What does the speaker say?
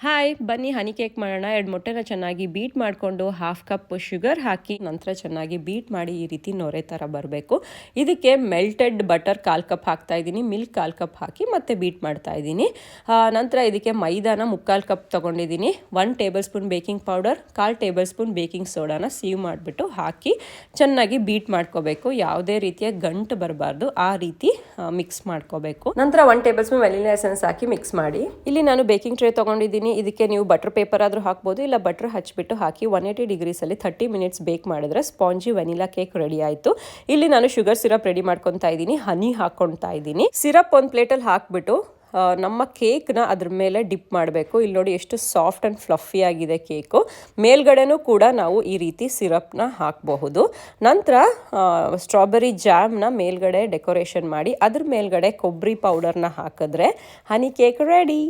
Hi, ಬನ್ನಿ honey cake ಮಾಡೋಣ. 2 ಮೊಟ್ಟೆನ ಚೆನ್ನಾಗಿ ಬೀಟ್ ಮಾಡಿಕೊಂಡು 1/2 ಕಪ್ ಶುಗರ್ ಹಾಕಿ ನಂತರ ಚೆನ್ನಾಗಿ ಬೀಟ್ ಮಾಡಿ ಈ ರೀತಿ ನೊರೆ ಥರ ಬರಬೇಕು. ಇದಕ್ಕೆ ಮೆಲ್ಟೆಡ್ ಬಟರ್ 1/4 ಕಪ್ ಹಾಕ್ತಾ ಇದ್ದೀನಿ, ಮಿಲ್ಕ್ 1/4 ಕಪ್ ಹಾಕಿ ಮತ್ತೆ ಬೀಟ್ ಮಾಡ್ತಾ ಇದ್ದೀನಿ. ನಂತರ ಇದಕ್ಕೆ ಮೈದಾನ 3/4 ಕಪ್ ತೊಗೊಂಡಿದ್ದೀನಿ. 1 tablespoon baking powder, 1/4 tablespoon baking ಸೋಡಾನ ಸೀವ್ ಮಾಡಿಬಿಟ್ಟು ಹಾಕಿ ಚೆನ್ನಾಗಿ ಬೀಟ್ ಮಾಡ್ಕೋಬೇಕು. ಯಾವುದೇ ರೀತಿಯ ಗಂಟು ಬರಬಾರ್ದು, ಆ ರೀತಿ ಮಿಕ್ಸ್ ಮಾಡ್ಕೋಬೇಕು. ನಂತರ 1 ಟೇಬಲ್ ಸ್ಪೂನ್ ವೆನಿಲಾ ಎಸೆನ್ಸ್ ಹಾಕಿ ಮಿಕ್ಸ್ ಮಾಡಿ. ಇಲ್ಲಿ ನಾನು ಬೇಕಿಂಗ್ ಟ್ರೇ ತೊಗೊಂಡಿದ್ದೀನಿ. ಇದಕ್ಕೆ ನೀವು ಬಟರ್ ಪೇಪರ್ ಆದರೂ ಹಾಕ್ಬೋದು, ಇಲ್ಲ ಬಟರ್ ಹಚ್ಬಿಟ್ಟು ಹಾಕಿ 180 ಡಿಗ್ರೀಸಲ್ಲಿ 30 ಮಿನಿಟ್ಸ್ ಬೇಕ್ ಮಾಡಿದ್ರೆ ಸ್ಪಾಂಜಿ ವೆನಿಲಾ ಕೇಕ್ ರೆಡಿ ಆಯಿತು. ಇಲ್ಲಿ ನಾನು ಶುಗರ್ ಸಿರಪ್ ರೆಡಿ ಮಾಡ್ಕೊತಾ ಇದ್ದೀನಿ, ಹನಿ ಹಾಕ್ಕೊತಾ ಇದ್ದೀನಿ. ಸಿರಪ್ ಒಂದು ಪ್ಲೇಟಲ್ಲಿ ಹಾಕ್ಬಿಟ್ಟು ನಮ್ಮ ಕೇಕ್ನ ಅದ್ರ ಮೇಲೆ ಡಿಪ್ ಮಾಡಬೇಕು. ಇಲ್ಲಿ ನೋಡಿ ಎಷ್ಟು ಸಾಫ್ಟ್ ಆ್ಯಂಡ್ ಫ್ಲಫಿ ಆಗಿದೆ ಕೇಕು. ಮೇಲ್ಗಡೆನೂ ಕೂಡ ನಾವು ಈ ರೀತಿ ಸಿರಪ್ನ ಹಾಕಬಹುದು. ನಂತರ ಸ್ಟ್ರಾಬೆರಿ ಜಾಮ್ನ ಮೇಲ್ಗಡೆ ಡೆಕೋರೇಷನ್ ಮಾಡಿ ಅದ್ರ ಮೇಲ್ಗಡೆ ಕೊಬ್ಬರಿ ಪೌಡರ್ನ ಹಾಕಿದ್ರೆ ಹನಿ ಕೇಕ್ ರೆಡಿ.